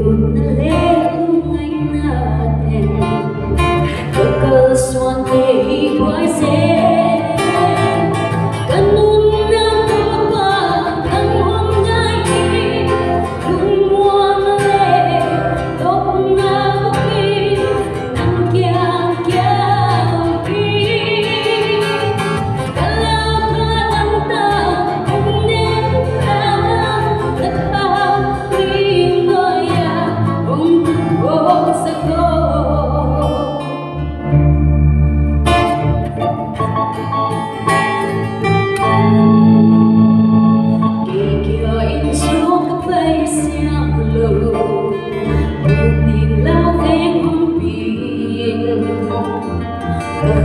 yun na lelungay natin. Because one day I said, ganun na ba ang hanggayin? Lumuang le, tokong na bukid, ng kiyang-kiyang-kiyang. Kalau ka lang tao, unin lang, nagpapring goya, kung tuwag sa ko.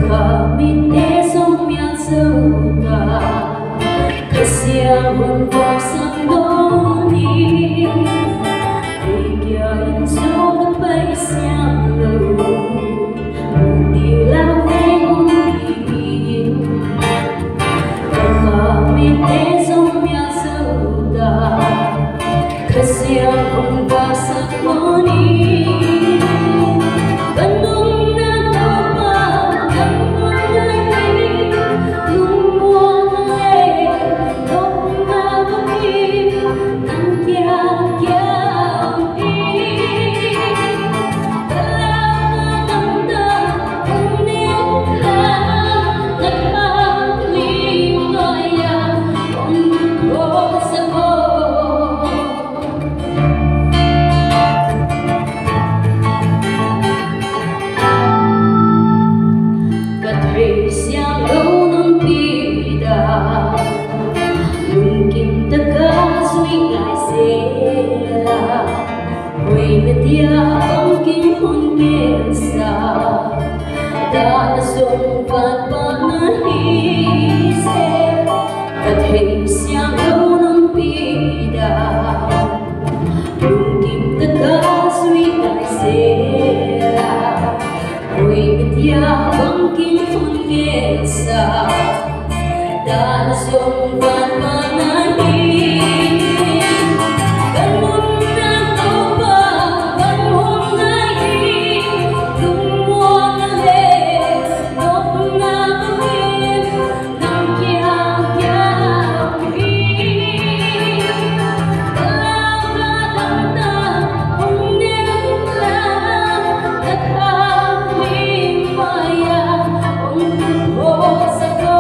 Kami som yang suka kesiapan bosan doni Tiga insu kepais yang lalu Dilau tengungin Kami som yang suka kesiapan bosan doni Yang lunong pida mungkin tegas wingai sela Hui media mungkin mungkin sa dan sumpat panahise Kadhis yang lunong pida mungkin tegas wingai sela Hui media mungkin sa dan sumpan manahim ganun na ba ganun ngayon lumuang le nung namin ng kiyang-kiyang talagang na unin lang naghaming maya oh, sa ko.